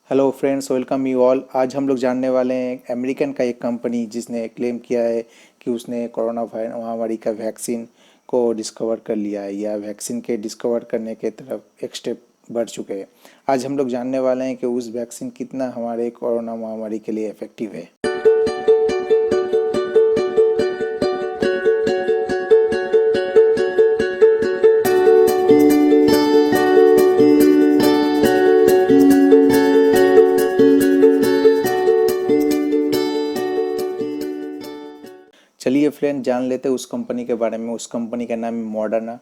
Hello friends, welcome you all. आज हम लोग जानने वाले हैं अमेरिकन का एक कंपनी जिसने क्लेम किया है कि उसने कोरोना महामारी का वैक्सीन को डिस्कवर कर लिया है या वैक्सीन के डिस्कवर करने के तरफ एक स्टेप बढ़ चुके हैं। आज हम लोग जानने वाले हैं कि उस वैक्सीन कितना हमारे कोरोना महामारी के लिए इफेक्टिव है। चलिए फ्रेंड, जान लेते हैं उस कंपनी के बारे में। उस कंपनी का नाम है मॉडर्ना।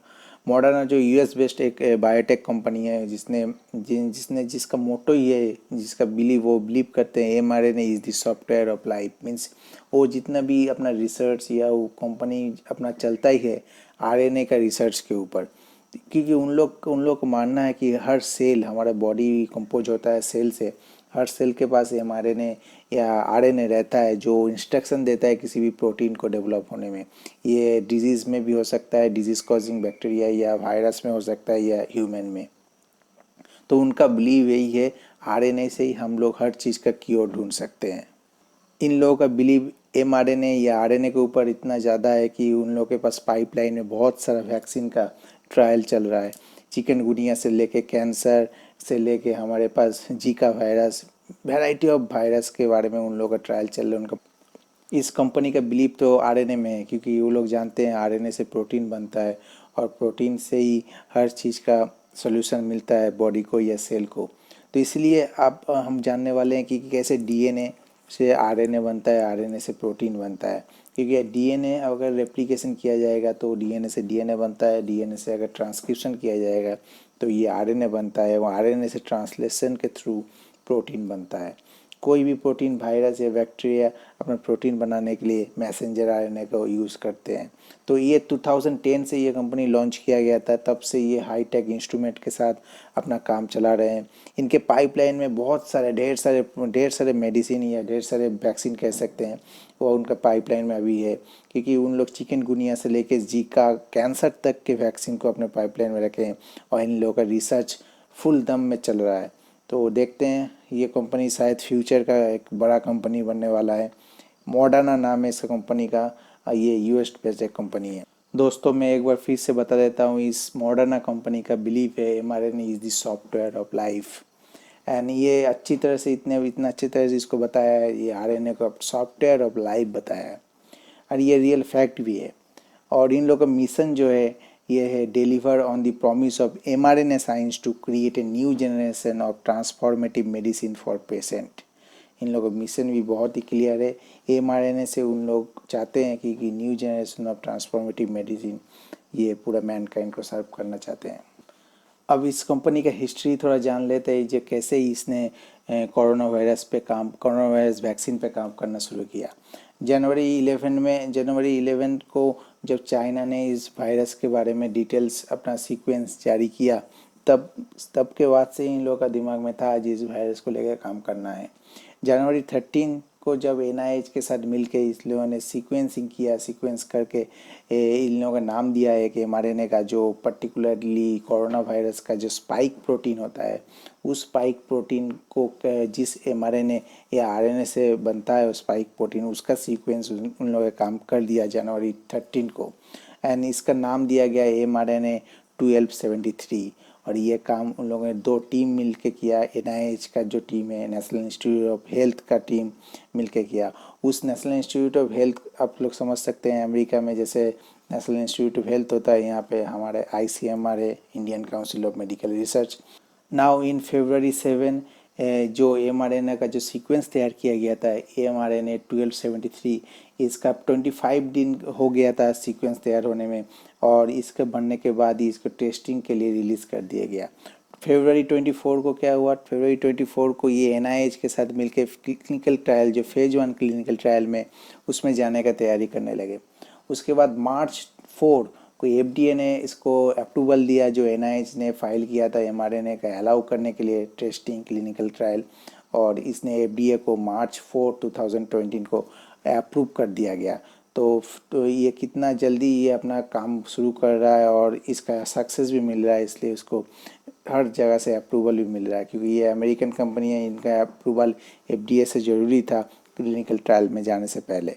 मॉडर्ना जो यूएस बेस्ड एक बायोटेक कंपनी है जिसका मोटो ही है, जिसका वो बिलीव करते हैं mRNA is the software of life. Means वो जितना भी अपना रिसर्च या वो कंपनी अपना चलता ही है आरएनए का रिसर्च के ऊपर। क्योंकि उन लोग को मानना है कि हर सेल, हमारा बॉडी कंपोज होता है सेल से। हर सेल के पास एमआरएनए या आरएनए रहता है जो इंस्ट्रक्शन देता है किसी भी प्रोटीन को डेवलप होने में। ये डिजीज़ में भी हो सकता है, डिजीज़ कॉजिंग बैक्टीरिया या वायरस में हो सकता है या ह्यूमन में। तो उनका बिलीव यही है, आरएनए से ही हम लोग हर चीज़ का क्योर ढूंढ सकते हैं। इन लोगों का बिलीव एमआरएनए या आरएनए के ऊपर इतना ज़्यादा है कि उन लोगों के पास पाइपलाइन में बहुत सारा वैक्सीन का ट्रायल चल रहा है। चिकनगुनिया से लेके कैंसर से लेके हमारे पास Zika virus, variety of virus के बारे में उन लोगों का ट्रायल चल रहा है। उनका इस कंपनी का बिलीव तो आरएनए में है, क्योंकि वो लोग जानते हैं आरएनए से प्रोटीन बनता है और प्रोटीन से ही हर चीज़ का सॉल्यूशन मिलता है बॉडी को या सेल को। तो इसलिए आप हम जानने वाले हैं कि कैसे डीएनए से आरएनए बनता है, आरएनए से प्रोटीन बनता है। क्योंकि डीएनए अगर रेप्लिकेशन किया जाएगा तो डीएनए से डीएनए बनता है, डीएनए से अगर ट्रांसक्रिप्शन किया जाएगा तो ये आरएनए बनता है, वो आरएनए से ट्रांसलेशन के थ्रू प्रोटीन बनता है। कोई भी प्रोटीन, वायरस या बैक्टीरिया अपना प्रोटीन बनाने के लिए मैसेंजर आरएनए को यूज़ करते हैं। तो ये 2010 से ये कंपनी लॉन्च किया गया था, तब से ये हाईटेक इंस्ट्रूमेंट के साथ अपना काम चला रहे हैं। इनके पाइपलाइन में बहुत सारे ढेर सारे मेडिसिन या ढेर सारे वैक्सीन कह सकते हैं, वो उनका पाइपलाइन में अभी है। क्योंकि उन लोग चिकनगुनिया से लेके जीका, कैंसर तक के वैक्सीन को अपने पाइपलाइन में रखे हैं और इन लोगों का रिसर्च फुल दम में चल रहा है। तो देखते हैं, ये कंपनी शायद फ्यूचर का एक बड़ा कंपनी बनने वाला है। मॉडर्ना नाम है इस कंपनी का। ये यूएस बेस्ड एक कंपनी है। दोस्तों, मैं एक बार फिर से बता देता हूँ, इस मॉडर्ना कंपनी का बिलीव है mRNA is the software of life. And ये अच्छी तरह से इतना अच्छी तरह से इसको बताया है, ये आरएनए को सॉफ्टवेयर ऑफ लाइफ बताया है और ये रियल फैक्ट भी है। और इन लोगों का मिशन जो है ये है deliver on the promise of mRNA science to create a new generation of transformative medicine for patient. इन लोगों का मिशन भी बहुत ही क्लियर है। एमआरएनए से उन लोग चाहते हैं कि new generation of transformative medicine ये पूरा मैनकाइंड को सर्व करना चाहते हैं। अब इस कंपनी का हिस्ट्री थोड़ा जान लेते हैं, जो कैसे इसने कोरोना वायरस वैक्सीन पे काम करना शुरू किया। जनवरी 11 को जब चाइना ने इस वायरस के बारे में डिटेल्स अपना सीक्वेंस जारी किया, तब तब के बाद से इन लोगों का दिमाग में था आज इस वायरस को लेकर काम करना है। जनवरी 13 को जब एनआईएच के साथ मिलके इस लोगों ने सीक्वेंसिंग किया, सीक्वेंस करके इन लोगों का नाम दिया है कि एमआरएनए का जो पर्टिकुलरली कोरोना वायरस का जो स्पाइक प्रोटीन होता है, उस स्पाइक प्रोटीन को जिस एमआरएनए या आरएनए से बनता है, स्पाइक प्रोटीन उसका सीक्वेंस उन लोगों ने काम कर दिया जनवरी 13 को। एंड इसका नाम दिया गया एमआरएनए 1273। और ये काम उन लोगों ने दो टीम मिलके किया। एनआईएच का जो टीम है, नेशनल इंस्टीट्यूट ऑफ हेल्थ का टीम मिलके किया। उस नेशनल इंस्टीट्यूट ऑफ हेल्थ आप लोग समझ सकते हैं, अमेरिका में जैसे नेशनल इंस्टीट्यूट ऑफ हेल्थ होता है, यहाँ पे हमारे आईसीएमआर है, Indian council of medical research. Now in February 7 जो एमआरएनए का जो सीक्वेंस तैयार किया गया था एमआरएनए 1273, इसका 25 दिन हो गया था सीक्वेंस तैयार होने में, और इसके बनने के बाद ही इसको टेस्टिंग के लिए रिलीज़ कर दिया गया। February 24 को क्या हुआ, February 24 को ये एनआईएच के साथ मिलकर क्लिनिकल ट्रायल, जो फेज 1 क्लिनिकल ट्रायल में उसमें जाने का तैयारी करने लगे। उसके बाद March 4 को एफडीए ने इसको अप्रूवल दिया, जो एनआईएच ने फाइल किया था एमआरएनए का अलाउ करने के लिए टेस्टिंग क्लिनिकल ट्रायल, और इसने एफडीए को March 4, 2020 को अप्रूव कर दिया गया। तो ये कितना जल्दी ये अपना काम शुरू कर रहा है और इसका सक्सेस भी मिल रहा है, इसलिए उसको हर जगह से अप्रूवल भी मिल रहा है, क्योंकि ये अमेरिकन कंपनी है, इनका अप्रूवल FDA से ज़रूरी था क्लिनिकल ट्रायल में जाने से पहले।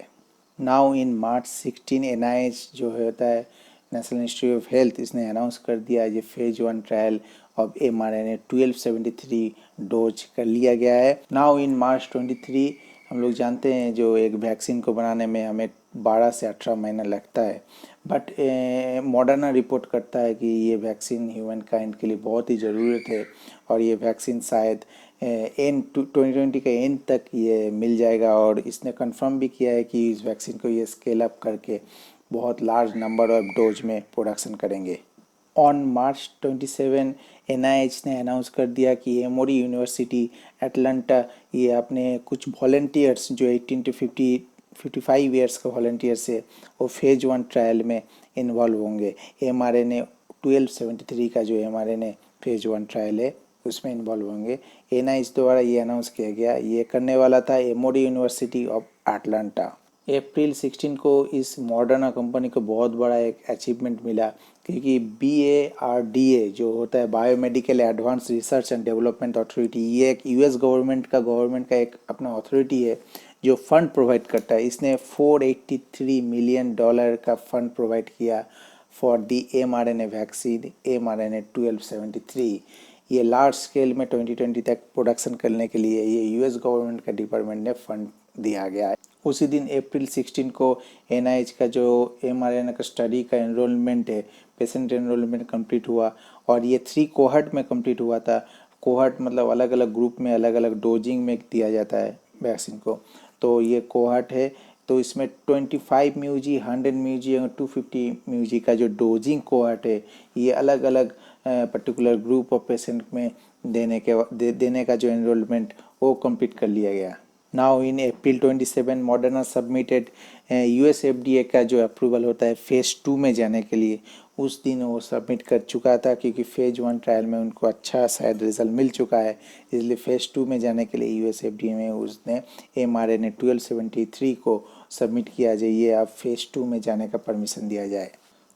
नाउ इन मार्च 16 NIH जो होता है नेशनल इंस्टीट्यूट ऑफ हेल्थ, इसने अनाउंस कर दिया ये phase 1 trial of mRNA 1273 dose कर लिया गया है। नाउ इन मार्च 23 हम लोग जानते हैं जो एक वैक्सीन को बनाने में हमें 12 से 18 महीना लगता है, बट मॉडर्ना रिपोर्ट करता है कि ये वैक्सीन ह्यूमन काइंड के लिए बहुत ही ज़रूरत है, और ये वैक्सीन शायद एंड 2020 के एंड तक ये मिल जाएगा। और इसने कंफर्म भी किया है कि इस वैक्सीन को ये स्केल अप करके बहुत लार्ज नंबर ऑफ डोज में प्रोडक्शन करेंगे। ऑन मार्च 27 NIH ने अनाउंस कर दिया कि एमोरी यूनिवर्सिटी एटलांटा ये अपने कुछ वॉलंटियर्स जो 18 to 55 ईयर्स के वॉलंटियर्स है वो फेज 1 ट्रायल में इन्वॉल्व होंगे। mRNA 1273 का जो mRNA फेज 1 ट्रायल है उसमें इन्वॉल्व होंगे। NIH द्वारा ये अनाउंस किया गया, ये करने वाला था एमोरी यूनिवर्सिटी ऑफ एटलांटा। अप्रैल 16 को इस मॉडर्ना कंपनी को बहुत बड़ा एक अचीवमेंट मिला, क्योंकि BARDA जो होता है biomedical advance research and development authority, ये एक US गवर्नमेंट का एक अपना अथॉरिटी है जो फंड प्रोवाइड करता है। इसने $483 मिलियन का फंड प्रोवाइड किया for the mRNA vaccine mRNA 1273। ये लार्ज स्केल में 2020 तक प्रोडक्शन करने के लिए ये US गवर्नमेंट का डिपार्टमेंट ने फंड दिया गया है। उसी दिन अप्रैल 16 को NIH का जो mRNA का स्टडी का एनरोलमेंट है, पेशेंट एनरोलमेंट कंप्लीट हुआ, और ये 3 कोहर्ट में कंप्लीट हुआ था। कोहर्ट मतलब अलग अलग ग्रुप में अलग अलग डोजिंग में दिया जाता है वैक्सीन को। तो ये कोहर्ट है, तो इसमें 25 म्यूजी, 100 म्यूजी और 250 म्यूजी का जो डोजिंग कोहर्ट है, ये अलग अलग पर्टिकुलर ग्रुप ऑफ पेशेंट में देने का जो एनरोलमेंट वो कंप्लीट कर लिया गया। Now in April 27 Moderna submitted US FDA का जो अप्रूवल होता है फेज 2 में जाने के लिए, उस दिन वो सबमिट कर चुका था, क्योंकि फेज 1 ट्रायल में उनको अच्छा शायद रिजल्ट मिल चुका है, इसलिए फेज 2 में जाने के लिए US FDA में उसने mRNA 1273 को सबमिट किया जाइए, अब फेज 2 में जाने का परमिशन दिया जाए।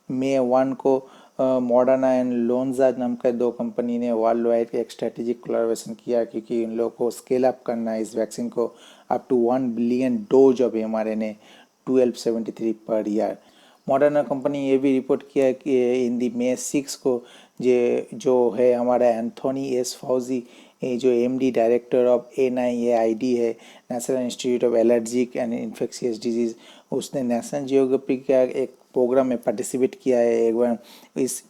May 1 को मॉडर्ना एंड लोन्जा नाम का 2 कंपनी ने वर्ल्ड वाइड एक स्ट्रेटेजिक कोलैबोरेशन किया, क्योंकि इन लोगों को स्केल अप करना है इस वैक्सीन को up to 1 billion dose of mRNA 1273 per year. Moderna company ये भी रिपोर्ट किया कि इन दी May 6 को जो है हमारा एंथोनी एस फौजी, जो MD डायरेक्टर ऑफ NIAID है, national institute of allergic and infectious disease, उसने नेशनल जियोग्राफिक का एक प्रोग्राम में पार्टिसिपेट किया है। एक बार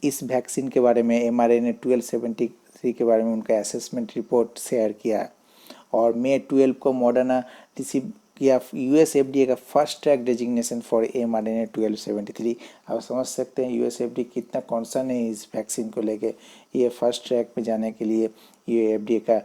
इस वैक्सीन के बारे में mRNA 1273 के बारे में उनका असेसमेंट रिपोर्ट शेयर किया। और May 12 को मॉडर्ना रिसीव किया US FDA का first track designation for mRNA 1273। आप समझ सकते हैं US FDA कितना कॉन्सर्न है इस वैक्सीन को लेके। ये फर्स्ट ट्रैक में जाने के लिए ये FDA का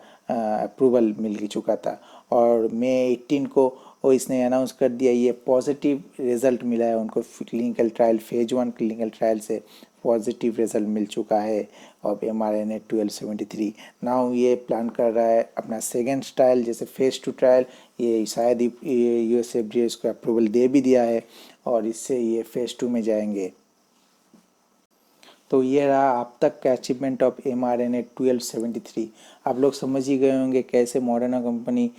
अप्रूवल मिल चुका था। और May 18 को वो इसने अनाउंस कर दिया ये पॉजिटिव रिजल्ट मिला है उनको clinical trial phase 1 clinical trial से पॉजिटिव रिजल्ट मिल चुका है और mRNA 1273। नाउ ये प्लान कर रहा है अपना सेकेंड ट्रायल, जैसे फेज 2 ट्रायल, ये शायद US FDA इसको अप्रूवल दे भी दिया है और इससे ये फेज 2 में जाएंगे। तो ये रहा अब तक का अचीवमेंट ऑफ mRNA 1273। आप लोग समझ ही गए होंगे कैसे मॉडर्ना कंपनी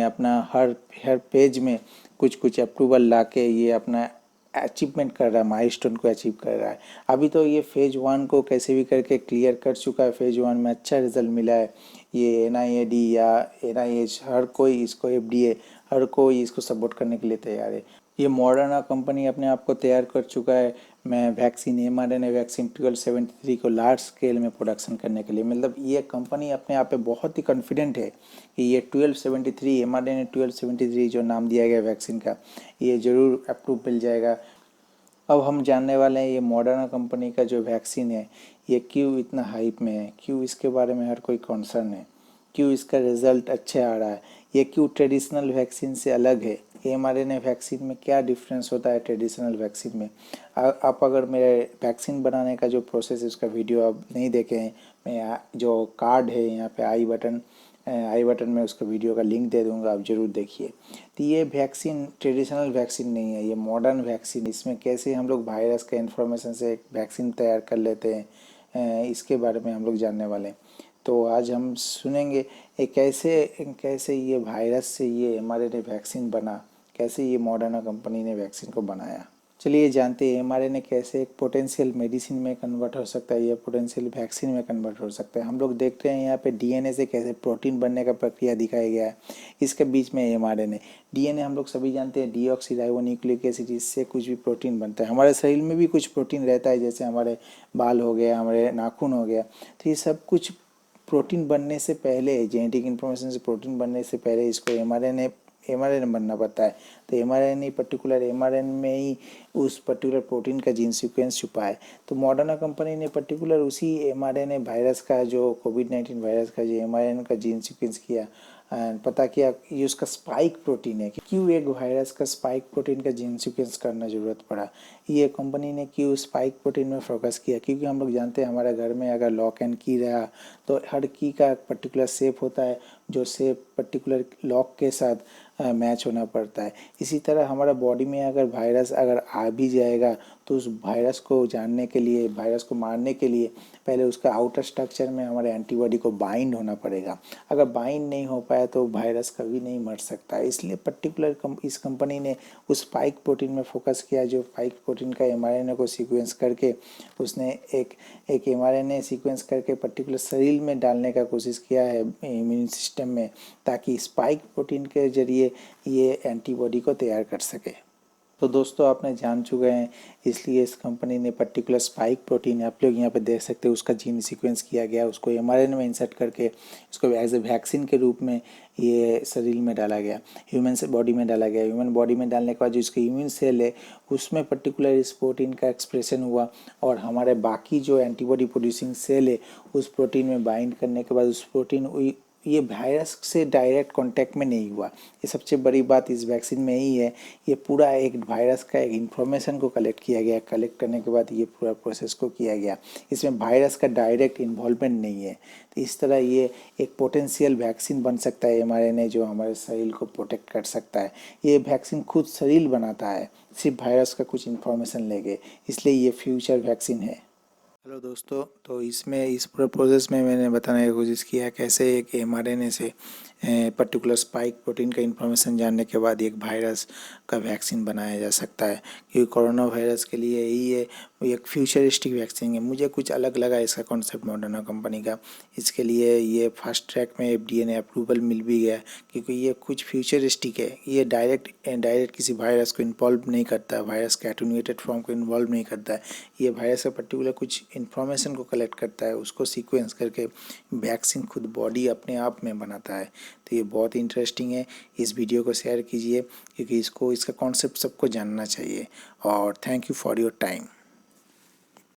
अपना हर पेज में कुछ कुछ अप्रूवल लाके ये अपना अचीवमेंट कर रहा है, माइलस्टोन को अचीव कर रहा है। अभी तो ये फेज 1 को कैसे भी करके क्लियर कर चुका है, फेज 1 में अच्छा रिजल्ट मिला है। ये NIAID या NIH हर कोई इसको FDA हर कोई इसको सपोर्ट करने के लिए तैयार है। ये मॉडर्ना कंपनी अपने आप को तैयार कर चुका है मैं वैक्सीन mRNA वैक्सीन 1273 को लार्ज स्केल में प्रोडक्शन करने के लिए। मतलब ये कंपनी अपने आप पे बहुत ही कॉन्फिडेंट है कि ये 1273 mRNA 1273 जो नाम दिया गया वैक्सीन का, ये ज़रूर अप्रूव मिल जाएगा। अब हम जानने वाले हैं ये मॉडर्ना कंपनी का जो वैक्सीन है ये क्यों इतना हाइप में है, क्यों इसके बारे में हर कोई कॉन्सर्न है, क्यों इसका रिजल्ट अच्छा आ रहा है, ये क्यों ट्रेडिशनल वैक्सीन से अलग है, mRNA वैक्सीन में क्या डिफरेंस होता है ट्रेडिशनल वैक्सीन में। आप अगर मेरे वैक्सीन बनाने का जो प्रोसेस है उसका वीडियो आप नहीं देखे हैं, मैं जो कार्ड है यहाँ पे आई बटन में उसका वीडियो का लिंक दे दूंगा, आप ज़रूर देखिए। तो ये वैक्सीन ट्रेडिशनल वैक्सीन नहीं है, ये मॉडर्न वैक्सीन। इसमें कैसे हम लोग वायरस के इन्फॉर्मेशन से एक वैक्सीन तैयार कर लेते हैं, इसके बारे में हम लोग जानने वाले हैं। तो आज हम सुनेंगे कैसे ये वायरस से ये mRNA वैक्सीन बना, कैसे ये मॉडर्ना कंपनी ने वैक्सीन को बनाया। चलिए जानते हैं mRNA कैसे एक पोटेंशियल मेडिसिन में कन्वर्ट हो सकता है या पोटेंशियल वैक्सीन में कन्वर्ट हो सकता है। हम लोग देख रहे हैं यहाँ पे डीएनए से कैसे प्रोटीन बनने का प्रक्रिया दिखाया गया है, इसके बीच में mRNA। डीएनए हम लोग सभी जानते हैं डीऑक्सीराइबोन्यूक्लिक एसिड, इससे कुछ भी प्रोटीन बनता है। हमारे शरीर में भी कुछ प्रोटीन रहता है, जैसे हमारे बाल हो गया, हमारे नाखून हो गया। तो ये सब कुछ प्रोटीन बनने से पहले, जेनेटिक इन्फॉर्मेशन से प्रोटीन बनने से पहले इसको एमआरएनए बनना पड़ता है। तो एमआरएनए पर्टिकुलर एमआरएनए में ही उस पर्टिकुलर प्रोटीन का जीन सीक्वेंस छुपा है। तो मॉडर्ना कंपनी ने पर्टिकुलर उसी एमआरएनए वायरस का, जो कोविड-19 वायरस का जो एमआरएनए का जीन सीक्वेंस किया, पता किया ये उसका स्पाइक प्रोटीन है। क्यों एक वायरस का स्पाइक प्रोटीन का जीन सीक्वेंस करना ज़रूरत पड़ा, ये कंपनी ने क्यों स्पाइक प्रोटीन में फोकस किया? क्योंकि हम लोग जानते हैं हमारे घर में अगर लॉक एंड की रहा तो हर की का पर्टिकुलर शेप होता है, जो शेप पर्टिकुलर लॉक के साथ मैच होना पड़ता है। इसी तरह हमारा बॉडी में अगर वायरस अगर आ भी जाएगा तो उस वायरस को जानने के लिए, वायरस को मारने के लिए पहले उसका आउटर स्ट्रक्चर में हमारे एंटीबॉडी को बाइंड होना पड़ेगा। अगर बाइंड नहीं हो पाया तो वायरस कभी नहीं मर सकता। इसलिए पर्टिकुलर इस कंपनी ने उस स्पाइक प्रोटीन में फोकस किया, जो स्पाइक प्रोटीन का एमआरएनए को सीक्वेंस करके उसने एक एमआरएनए सीक्वेंस करके पर्टिकुलर शरीर में डालने का कोशिश किया है इम्यून सिस्टम में, ताकि स्पाइक प्रोटीन के जरिए ये एंटीबॉडी को तैयार कर सके। तो दोस्तों आपने जान चुके हैं, इसलिए इस कंपनी ने पर्टिकुलर स्पाइक प्रोटीन, आप लोग यहाँ पे देख सकते हैं, उसका जीन सीक्वेंस किया गया, उसको एमआरएनए में इंसर्ट करके इसको एज ए वैक्सीन के रूप में ये शरीर में डाला गया, ह्यूमन बॉडी में डाला गया। ह्यूमन बॉडी में डालने के बाद जो इसका इम्यून सेल है उसमें पर्टिकुलर इस प्रोटीन का एक्सप्रेशन हुआ, और हमारे बाकी जो एंटीबॉडी प्रोड्यूसिंग सेल है उस प्रोटीन में बाइंड करने के बाद उस प्रोटीन ये वायरस से डायरेक्ट कांटेक्ट में नहीं हुआ। ये सबसे बड़ी बात इस वैक्सीन में ही है। ये पूरा एक वायरस का एक इन्फॉर्मेशन को कलेक्ट किया गया, कलेक्ट करने के बाद ये पूरा प्रोसेस को किया गया। इसमें वायरस का डायरेक्ट इन्वॉल्वमेंट नहीं है। तो इस तरह ये एक पोटेंशियल वैक्सीन बन सकता है एमआरएनए, जो हमारे शरीर को प्रोटेक्ट कर सकता है। ये वैक्सीन खुद शरीर बनाता है, सिर्फ वायरस का कुछ इन्फॉर्मेशन लेके, इसलिए ये फ्यूचर वैक्सीन है। हेलो दोस्तों, तो इसमें इस पूरे प्रोसेस में मैंने बताने की कोशिश किया कैसे एक एमआरएनए से पर्टिकुलर स्पाइक प्रोटीन का इन्फॉर्मेशन जानने के बाद एक वायरस का वैक्सीन बनाया जा सकता है। क्योंकि कोरोना वायरस के लिए ये एक फ्यूचरिस्टिक वैक्सीन है। मुझे कुछ अलग लगा इसका कॉन्सेप्ट मॉडर्ना कंपनी का। इसके लिए ये फास्ट ट्रैक में एफडीए ने अप्रूवल मिल भी गया, क्योंकि ये कुछ फ्यूचरिस्टिक है। ये डायरेक्ट किसी वायरस को इन्वॉल्व नहीं करता है, वायरस के एटेन्यूएटेड फॉर्म को इन्वॉल्व नहीं करता है। ये वायरस का पर्टिकुलर कुछ इन्फॉर्मेशन को कलेक्ट करता है, उसको सीक्वेंस करके वैक्सीन खुद बॉडी अपने आप में बनाता है। तो ये बहुत इंटरेस्टिंग है। इस वीडियो को शेयर कीजिए, क्योंकि इसका कॉन्सेप्ट सबको जानना चाहिए। और thank you for your time.